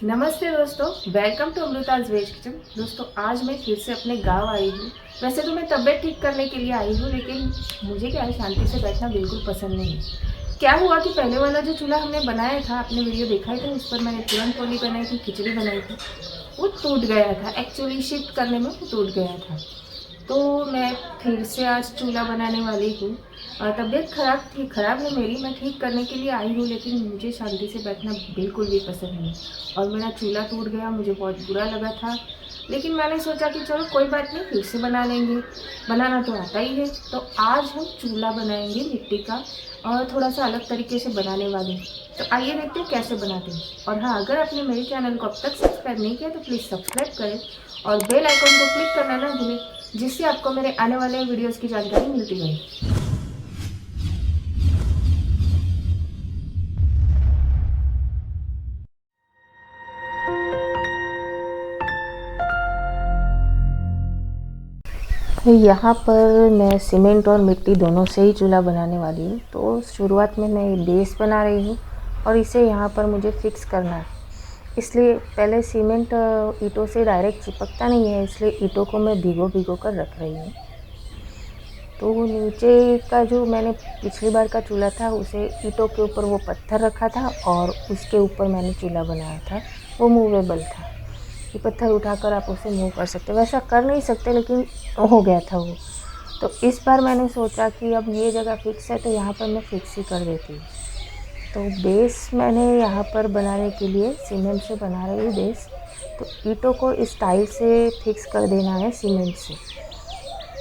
नमस्ते दोस्तों, welcome to Amrita's veg kitchen. दोस्तों आज मैं फिर से अपने गांव आई हूँ। वैसे तो मैं तबीयत ठीक करने के लिए आई हूँ, लेकिन मुझे क्या है, शांति से बैठना बिल्कुल पसंद नहीं है। क्या हुआ कि पहले वाला जो चूल्हा हमने बनाया था, आपने वीडियो देखा ही था, उस पर मैंने पूरन पोली बनाई थी, खिचड़ी बनाई थी, वो टूट गया था। एक्चुअली शिफ्ट करने में वो टूट गया था। तो मैं फिर से आज चूल्हा बनाने वाली हूँ। तबीयत ख़राब है मेरी, मैं ठीक करने के लिए आई हूँ, लेकिन मुझे शांति से बैठना बिल्कुल भी पसंद नहीं। और मेरा चूल्हा टूट गया, मुझे बहुत बुरा लगा था, लेकिन मैंने सोचा कि चलो कोई बात नहीं, फिर से बना लेंगे, बनाना तो आता ही है। तो आज हम चूल्हा बनाएंगे मिट्टी का, और थोड़ा सा अलग तरीके से बनाने वाले हैं। तो आइए देखते हैं कैसे बनाते हैं। और हाँ, अगर आपने मेरे चैनल को अब तक सब्सक्राइब नहीं किया तो प्लीज़ सब्सक्राइब करें और बेल आइकन को क्लिक करना ना भूलें, जिससे आपको मेरे आने वाले वीडियोस की जानकारी मिलती रहे। यहाँ पर मैं सीमेंट और मिट्टी दोनों से ही चूल्हा बनाने वाली हूँ। तो शुरुआत में मैं बेस बना रही हूँ और इसे यहाँ पर मुझे फिक्स करना है। इसलिए पहले सीमेंट ईंटों से डायरेक्ट चिपकता नहीं है, इसलिए ईंटों को मैं भिगो कर रख रही हूँ। तो नीचे का जो मैंने पिछली बार का चूल्हा था, उसे ईंटों के ऊपर वो पत्थर रखा था और उसके ऊपर मैंने चूल्हा बनाया था। वो मूवेबल था, ये पत्थर उठाकर आप उसे मूव कर सकते। वैसा कर नहीं सकते, लेकिन हो गया था वो। तो इस बार मैंने सोचा कि अब ये जगह फिक्स है, तो यहाँ पर मैं फिक्स ही कर देती हूँ। तो बेस मैंने यहाँ पर बनाने के लिए सीमेंट से बना रही हूँ बेस। तो ईंटों को इस टाइल से फिक्स कर देना है सीमेंट से,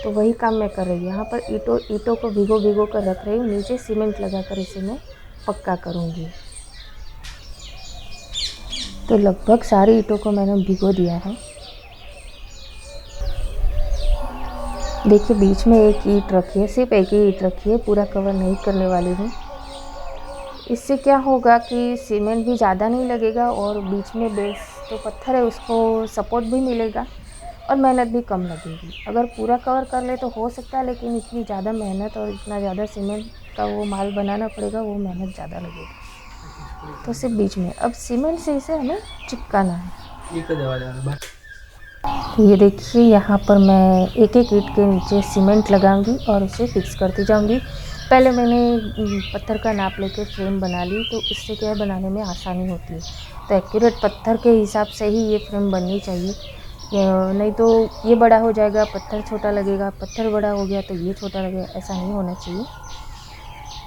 तो वही काम मैं कर रही हूँ। यहाँ पर ईंटों को भिगो कर रख रही हूँ, नीचे सीमेंट लगाकर इसे मैं पक्का करूँगी। तो लगभग सारी ईंटों को मैंने भिगो दिया है। देखिए, बीच में एक ईंट रखी है, सिर्फ एक ही ईंट रखी है, पूरा कवर नहीं करने वाली हूँ। इससे क्या होगा कि सीमेंट भी ज़्यादा नहीं लगेगा और बीच में बेस जो पत्थर है उसको सपोर्ट भी मिलेगा और मेहनत भी कम लगेगी। अगर पूरा कवर कर ले तो हो सकता है, लेकिन इतनी ज़्यादा मेहनत और इतना ज़्यादा सीमेंट का वो माल बनाना पड़ेगा, वो मेहनत ज़्यादा लगेगी। तो सिर्फ बीच में अब सीमेंट से इसे हमें चिपकाना है। ये देखिए, यहाँ पर मैं एक एक ईंट के नीचे सीमेंट लगाऊंगी और उसे फिक्स करती जाऊंगी। पहले मैंने पत्थर का नाप लेकर फ्रेम बना ली, तो इससे क्या है, बनाने में आसानी होती है। तो एक्यूरेट पत्थर के हिसाब से ही ये फ्रेम बननी चाहिए, नहीं तो ये बड़ा हो जाएगा, पत्थर छोटा लगेगा, पत्थर बड़ा हो गया तो ये छोटा लगेगा, ऐसा नहीं होना चाहिए।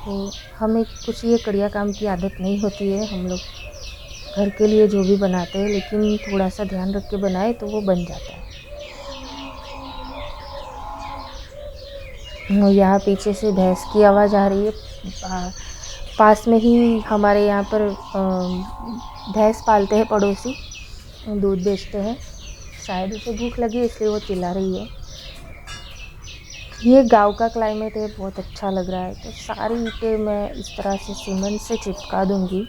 तो हमें कुछ ये कड़िया काम की आदत नहीं होती है, हम लोग घर के लिए जो भी बनाते हैं, लेकिन थोड़ा सा ध्यान रख के बनाए तो वो बन जाता है। यहाँ पीछे से भैंस की आवाज़ आ रही है। पास में ही हमारे यहाँ पर भैंस पालते हैं पड़ोसी, दूध बेचते हैं। शायद उसे भूख लगी इसलिए वो चिल्ला रही है। ये गांव का क्लाइमेट है, बहुत अच्छा लग रहा है। तो सारी ईंटें मैं इस तरह से सीमेंट से चिपका दूंगी।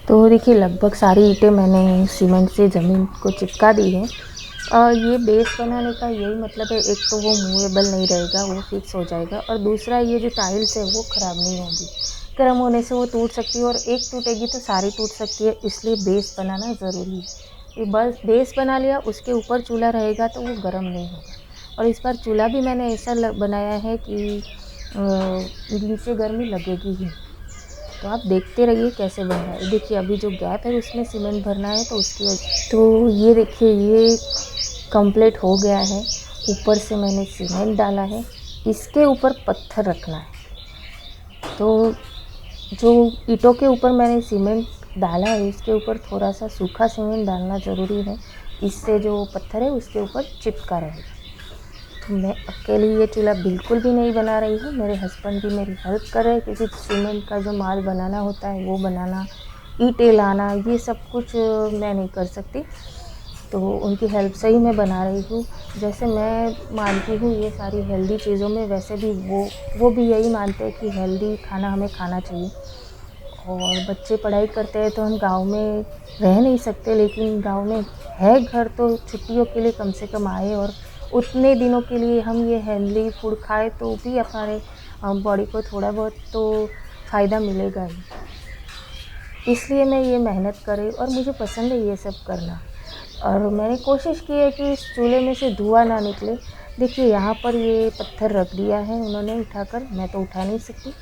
तो देखिए, लगभग सारी ईंटें मैंने सीमेंट से ज़मीन को चिपका दी है। और ये बेस बनाने का यही मतलब है, एक तो वो मूवेबल नहीं रहेगा, वो फिक्स हो जाएगा, और दूसरा ये जो टाइल्स है वो ख़राब नहीं होगी। गर्म होने से वो टूट सकती है, और एक टूटेगी तो सारी टूट सकती है, इसलिए बेस बनाना ज़रूरी है। ये बस बेस बना लिया, उसके ऊपर चूल्हा रहेगा तो वो गर्म नहीं होगा। और इस बार चूल्हा भी मैंने ऐसा बनाया है कि नीचे गर्मी लगेगी ही। तो आप देखते रहिए कैसे बन रहा है। देखिए, अभी जो गैप है उसमें सीमेंट भरना है, तो उसकी वजह, तो ये देखिए, ये कंप्लीट हो गया है। ऊपर से मैंने सीमेंट डाला है, इसके ऊपर पत्थर रखना है। तो जो ईंटों के ऊपर मैंने सीमेंट डाला है, इसके ऊपर थोड़ा सा सूखा सीमेंट डालना ज़रूरी है, इससे जो पत्थर है उसके ऊपर चिपका रहेगा। तो मैं अकेली ये चूल्हा बिल्कुल भी नहीं बना रही हूँ, मेरे हस्बैंड भी मेरी हेल्प कर रहे हैं, क्योंकि सीमेंट का जो माल बनाना होता है वो बनाना, ईंटें लाना, ये सब कुछ मैं नहीं कर सकती। तो उनकी हेल्प से ही मैं बना रही हूँ। जैसे मैं मानती हूँ ये सारी हेल्दी चीज़ों में, वैसे भी वो भी यही मानते हैं कि हेल्दी खाना हमें खाना चाहिए। और बच्चे पढ़ाई करते हैं तो हम गांव में रह नहीं सकते, लेकिन गांव में है घर, तो छुट्टियों के लिए कम से कम आए और उतने दिनों के लिए हम ये हेल्दी फूड खाए तो भी हमारे बॉडी को थोड़ा बहुत तो फ़ायदा मिलेगा ही। इसलिए मैं ये मेहनत कर रही हूँ और मुझे पसंद है ये सब करना। और मैंने कोशिश की है कि इस चूल्हे में से धुआं ना निकले। देखिए यहाँ पर ये पत्थर रख दिया है उन्होंने उठाकर, मैं तो उठा नहीं सकती।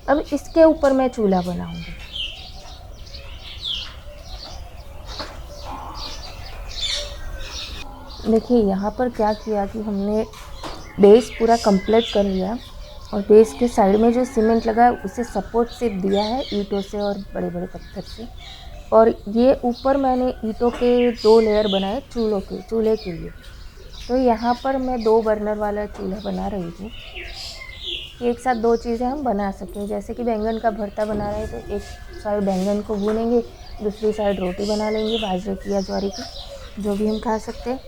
अब इसके ऊपर मैं चूल्हा बनाऊंगी। देखिए यहाँ पर क्या किया कि हमने बेस पूरा कंप्लीट कर लिया और बेस के साइड में जो सीमेंट लगा है उसे सपोर्ट सिर्फ दिया है ईंटों से और बड़े बड़े पत्थर से। और ये ऊपर मैंने ईंटों के 2 लेयर बनाए चूल्हे के लिए। तो यहाँ पर मैं 2 बर्नर वाला चूल्हा बना रही हूँ। एक साथ 2 चीज़ें हम बना सकें, जैसे कि बैंगन का भरता बना रहे हैं तो एक साइड बैंगन को भूनेंगे, दूसरी साइड रोटी बना लेंगे बाजरे की या ज्वारी की, जो भी हम खा सकते हैं।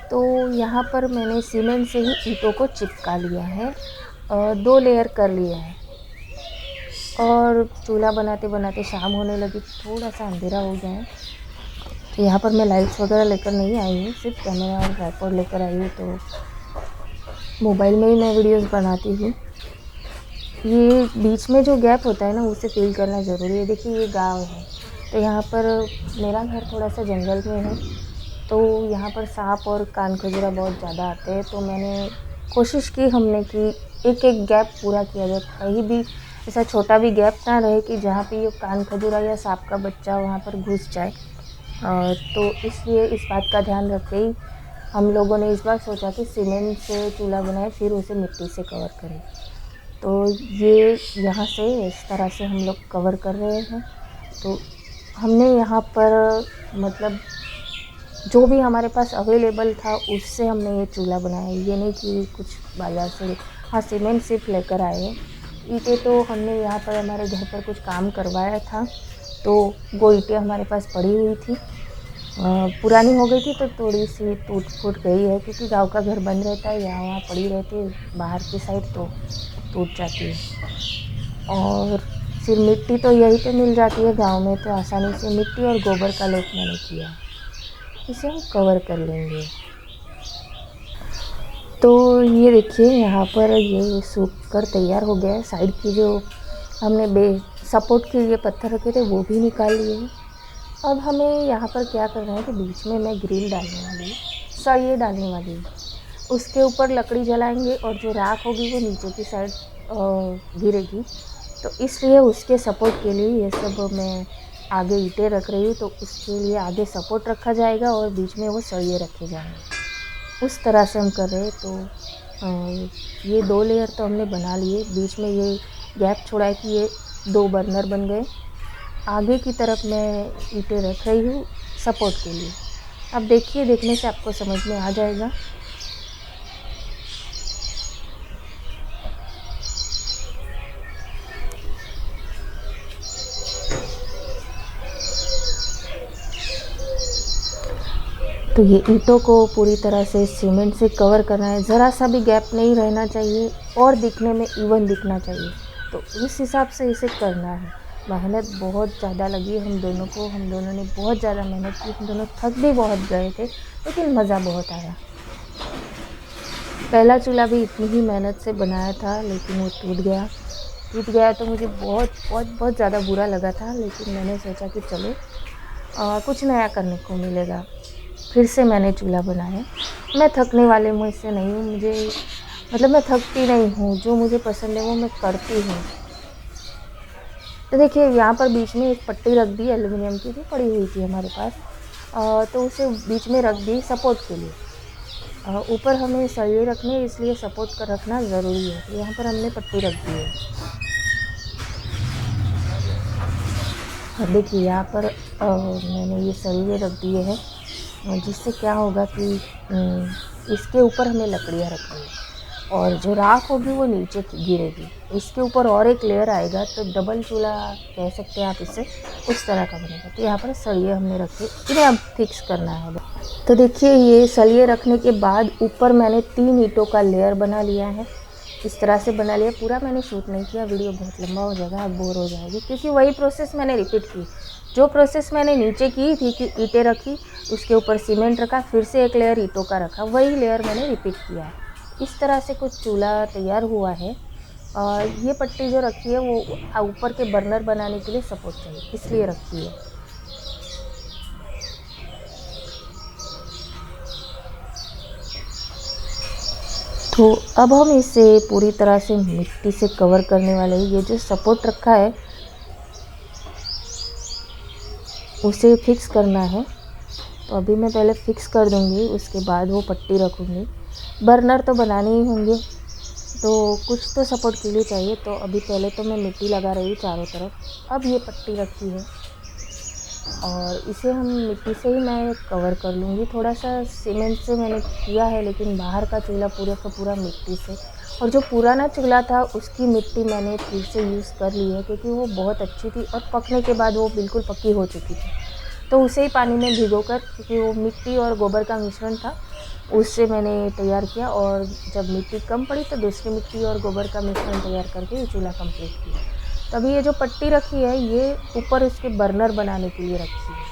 तो यहाँ पर मैंने सीमेंट से ही ईंटों को चिपका लिया है, 2 लेयर कर लिए हैं। और चूल्हा बनाते बनाते शाम होने लगी, थोड़ा सा अंधेरा हो गया है। तो यहाँ पर मैं लाइट्स वगैरह लेकर नहीं आई हूँ, सिर्फ कैमरा और ट्राइपॉड लेकर आई हूँ। तो मोबाइल में ही मैं वीडियोस बनाती हूँ। ये बीच में जो गैप होता है ना उसे फील करना ज़रूरी है। देखिए ये गाँव है, तो यहाँ पर मेरा घर थोड़ा सा जंगल में है, तो यहाँ पर सांप और कान खजूरा बहुत ज़्यादा आते हैं। तो मैंने कोशिश की हमने कि एक एक गैप पूरा किया जाए, कहीं भी ऐसा छोटा भी गैप ना रहे कि जहाँ पे ये कान खजूरा या सांप का बच्चा वहाँ पर घुस जाए। तो इसलिए इस बात का ध्यान रख के ही हम लोगों ने इस बार सोचा कि सीमेंट से चूल्हा बनाए फिर उसे मिट्टी से कवर करें। तो ये यहाँ से इस तरह से हम लोग कवर कर रहे हैं। तो हमने यहाँ पर मतलब जो भी हमारे पास अवेलेबल था उससे हमने ये चूल्हा बनाया। ये नहीं कि कुछ बाज़ार से, हाँ सीमेंट सिर्फ लेकर आए हैं। ईंटें तो हमने यहाँ पर हमारे घर पर कुछ काम करवाया था, तो वो ईंटें हमारे पास पड़ी हुई थी, पुरानी हो गई थी तो थोड़ी सी टूट फूट गई है, क्योंकि गांव का घर बंद रहता है, यहाँ वहाँ पड़ी रहती है बाहर की साइड तो टूट जाती है। और फिर मिट्टी तो यहीं पे मिल जाती है गांव में, तो आसानी से मिट्टी और गोबर का लेप मैंने किया, इसे हम कवर कर लेंगे। तो ये देखिए यहाँ पर ये सूख कर तैयार हो गया है। साइड की जो हमने सपोर्ट के लिए पत्थर रखे थे वो भी निकाल लिए हैं। अब हमें यहाँ पर क्या करना है कि बीच में मैं ग्रिल डालने वाली हूँ, सरिये डालने वाली हूँ। उसके ऊपर लकड़ी जलाएंगे और जो राख होगी वो नीचे की साइड गिरेगी। तो इसलिए उसके सपोर्ट के लिए ये सब मैं आगे ईंटें रख रही हूँ। तो उसके लिए आगे सपोर्ट रखा जाएगा और बीच में वो सरिये रखे जाएंगे, उस तरह से हम कर रहे हैं। तो ये 2 लेयर तो हमने बना लिए, बीच में ये गैप छोड़ा है कि ये 2 बर्नर बन गए। आगे की तरफ मैं ईंटें रख रही हूँ सपोर्ट के लिए। अब देखिए, देखने से आपको समझ में आ जाएगा। तो ये ईंटों को पूरी तरह से सीमेंट से कवर करना है, ज़रा सा भी गैप नहीं रहना चाहिए और दिखने में इवन दिखना चाहिए। तो इस हिसाब से इसे करना है। मेहनत बहुत ज़्यादा लगी हम दोनों को, हम दोनों ने बहुत ज़्यादा मेहनत की, हम दोनों थक भी बहुत गए थे, लेकिन मज़ा बहुत आया। पहला चूल्हा भी इतनी ही मेहनत से बनाया था, लेकिन वो टूट गया तो मुझे बहुत बहुत बहुत ज़्यादा बुरा लगा था। लेकिन मैंने सोचा कि चलो कुछ नया करने को मिलेगा, फिर से मैंने चूल्हा बनाया। मैं थकने वाले मुझसे नहीं हूँ, मुझे मतलब मैं थकती नहीं हूँ, जो मुझे पसंद है वो मैं करती हूँ। तो देखिए यहाँ पर बीच में एक पट्टी रख दी एल्युमिनियम की, जो पड़ी हुई थी हमारे पास, तो उसे बीच में रख दी सपोर्ट के लिए। ऊपर हमें सरिये रखने, इसलिए सपोर्ट कर रखना ज़रूरी है। तो यहाँ पर हमने पट्टी रख दी है। और देखिए यहाँ पर मैंने ये सरिये रख दिए हैं, जिससे क्या होगा कि इसके ऊपर हमें लकड़ियाँ रखनी है और जो राख होगी वो नीचे गिरेगी। इसके ऊपर और एक लेयर आएगा, तो डबल चूल्हा कह सकते हैं आप इसे, उस तरह का बनेगा। तो यहाँ पर सरिये हमने रखे, इन्हें अब फिक्स करना है। तो देखिए ये सरिये रखने के बाद ऊपर मैंने 3 ईंटों का लेयर बना लिया है, इस तरह से बना लिया। पूरा मैंने शूट नहीं किया, वीडियो बहुत लंबा हो जाएगा, आप बोर हो जाएगी, क्योंकि वही प्रोसेस मैंने रिपीट की। जो प्रोसेस मैंने नीचे की थी कि ईंटें रखी, उसके ऊपर सीमेंट रखा, फिर से एक लेयर ईंटों का रखा, वही लेयर मैंने रिपीट किया है। इस तरह से कुछ चूल्हा तैयार हुआ है। ये पट्टी जो रखी है वो ऊपर के बर्नर बनाने के लिए सपोर्ट चाहिए, इसलिए रखी है। तो अब हम इसे पूरी तरह से मिट्टी से कवर करने वाले हैं। ये जो सपोर्ट रखा है उसे फिक्स करना है, तो अभी मैं पहले फिक्स कर दूंगी, उसके बाद वो पट्टी रखूँगी। बर्नर तो बनाने ही होंगे तो कुछ तो सपोर्ट के लिए चाहिए, तो अभी पहले तो मैं मिट्टी लगा रही हूँ चारों तरफ। अब ये पट्टी रखी है और इसे हम मिट्टी से ही मैं कवर कर लूँगी। थोड़ा सा सीमेंट से मैंने किया है, लेकिन बाहर का चूल्हा पूरा का पूरा मिट्टी से, और जो पुराना चूल्हा था उसकी मिट्टी मैंने फिर से यूज़ कर ली है, क्योंकि वो बहुत अच्छी थी और पकने के बाद वो बिल्कुल पक्की हो चुकी थी। तो उसे ही पानी में भिगोकर, क्योंकि वो मिट्टी और गोबर का मिश्रण था, उससे मैंने तैयार किया। और जब मिट्टी कम पड़ी तो दूसरी मिट्टी और गोबर का मिश्रण तैयार करके ये चूल्हा कंप्लीट किया। तभी ये जो पट्टी रखी है ये ऊपर इसके बर्नर बनाने के लिए रखी है।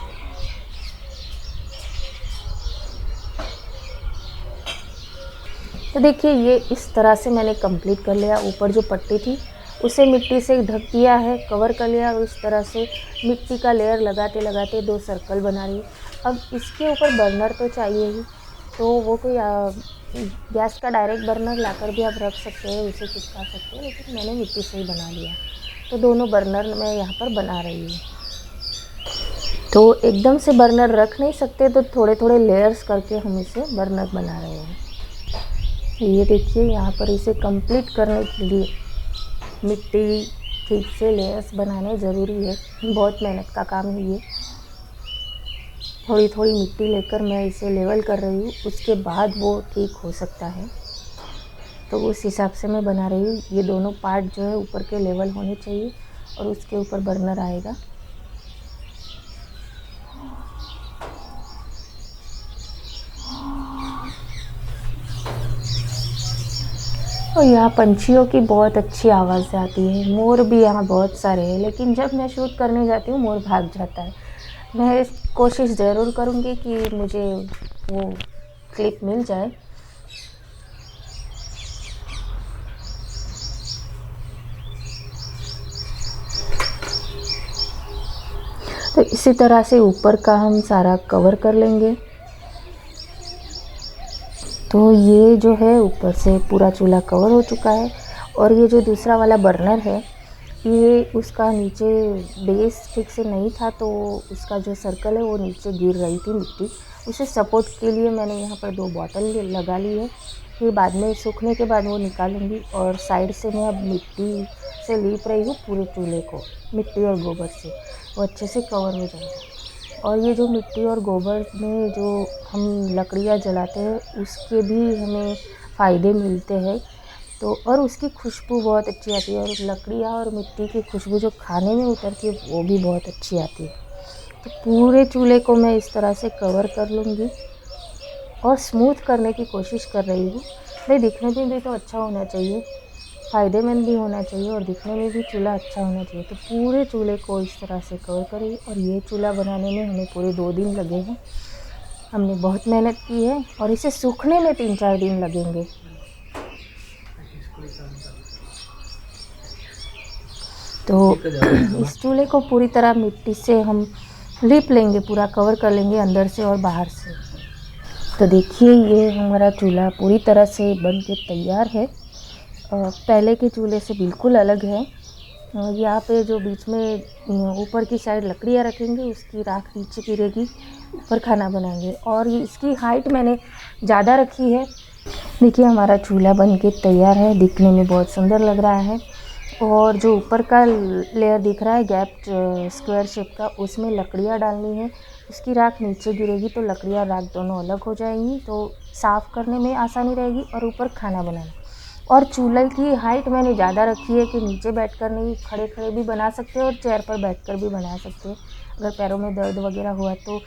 तो देखिए ये इस तरह से मैंने कंप्लीट कर लिया। ऊपर जो पट्टी थी उसे मिट्टी से ढक दिया है, कवर कर लिया, और इस तरह से मिट्टी का लेयर लगाते लगाते 2 सर्कल बना रही। अब इसके ऊपर बर्नर तो चाहिए ही, तो वो कोई गैस का डायरेक्ट बर्नर लाकर भी आप रख सकते हैं, उसे चिपका सकते हैं, लेकिन मैंने मिट्टी से ही बना लिया। तो दोनों बर्नर मैं यहाँ पर बना रही हूँ। तो एकदम से बर्नर रख नहीं सकते, तो थोड़े थोड़े लेयर्स करके हम इसे बर्नर बना रहे हैं। ये देखिए यहाँ पर इसे कंप्लीट करने के लिए मिट्टी ठीक से लेयर्स बनाने ज़रूरी है, बहुत मेहनत का काम है ये। थोड़ी थोड़ी मिट्टी लेकर मैं इसे लेवल कर रही हूँ, उसके बाद वो ठीक हो सकता है, तो उस हिसाब से मैं बना रही हूँ। ये दोनों पार्ट जो है ऊपर के लेवल होने चाहिए और उसके ऊपर बर्नर आएगा। और यहाँ पंछियों की बहुत अच्छी आवाज़ आती है। मोर भी यहाँ बहुत सारे हैं, लेकिन जब मैं शूट करने जाती हूँ मोर भाग जाता है। मैं कोशिश ज़रूर करूँगी कि मुझे वो क्लिप मिल जाए। तो इसी तरह से ऊपर का हम सारा कवर कर लेंगे। तो ये जो है ऊपर से पूरा चूल्हा कवर हो चुका है। और ये जो दूसरा वाला बर्नर है ये उसका नीचे बेस ठीक से नहीं था, तो उसका जो सर्कल है वो नीचे गिर रही थी मिट्टी। उसे सपोर्ट के लिए मैंने यहाँ पर 2 बॉटल लगा ली है। फिर बाद में सूखने के बाद वो निकालूंगी। और साइड से मैं अब मिट्टी से लीप रही हूँ पूरे चूल्हे को, मिट्टी और गोबर से, वो अच्छे से कवर हो जाएगा। और ये जो मिट्टी और गोबर में जो हम लकड़ियाँ जलाते हैं उसके भी हमें फ़ायदे मिलते हैं। तो और उसकी खुशबू बहुत अच्छी आती है, और लकड़ियाँ और मिट्टी की खुशबू जो खाने में उतरती है वो भी बहुत अच्छी आती है। तो पूरे चूल्हे को मैं इस तरह से कवर कर लूँगी और स्मूथ करने की कोशिश कर रही हूँ। भाई दिखने में भी तो अच्छा होना चाहिए, फ़ायदेमंद भी होना चाहिए, और दिखने में भी चूल्हा अच्छा होना चाहिए। तो पूरे चूल्हे को इस तरह से कवर करें। और ये चूल्हा बनाने में हमें पूरे 2 दिन लगे हैं। हमने बहुत मेहनत की है और इसे सूखने में 3-4 दिन लगेंगे। तो इस चूल्हे को पूरी तरह मिट्टी से हम लीप लेंगे, पूरा कवर कर लेंगे अंदर से और बाहर से। तो देखिए ये हमारा चूल्हा पूरी तरह से बन के तैयार है। पहले के चूल्हे से बिल्कुल अलग है। यहाँ पे जो बीच में ऊपर की साइड लकड़ियाँ रखेंगे उसकी राख नीचे गिरेगी, ऊपर खाना बनाएंगे। और ये इसकी हाइट मैंने ज़्यादा रखी है। देखिए हमारा चूल्हा बन के तैयार है, दिखने में बहुत सुंदर लग रहा है। और जो ऊपर का लेयर दिख रहा है गैप स्क्वायर शेप का, उसमें लकड़ियाँ डालनी है। उसकी राख नीचे गिरेगी तो लकड़ियाँ राख दोनों अलग हो जाएंगी, तो साफ़ करने में आसानी रहेगी और ऊपर खाना बनाना। और चूल्हे की हाइट मैंने ज़्यादा रखी है कि नीचे बैठकर नहीं, खड़े खड़े भी बना सकते हैं और चेयर पर बैठकर भी बना सकते हैं। अगर पैरों में दर्द वगैरह हुआ तो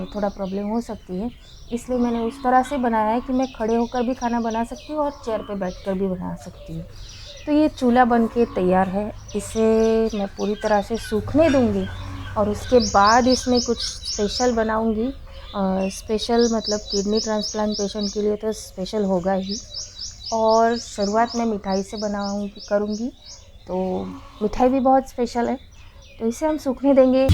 थोड़ा प्रॉब्लम हो सकती है, इसलिए मैंने उस तरह से बनाया है कि मैं खड़े होकर भी खाना बना सकती हूँ और चेयर पर बैठकर भी बना सकती हूँ। तो ये चूल्हा बन के तैयार है। इसे मैं पूरी तरह से सूखने दूँगी और उसके बाद इसमें कुछ स्पेशल बनाऊँगी। स्पेशल मतलब किडनी ट्रांसप्लांट पेशेंट के लिए तो स्पेशल होगा ही। और शुरुआत मैं मिठाई से बनाऊँगी करूँगी। तो मिठाई भी बहुत स्पेशल है, तो इसे हम सूखने देंगे।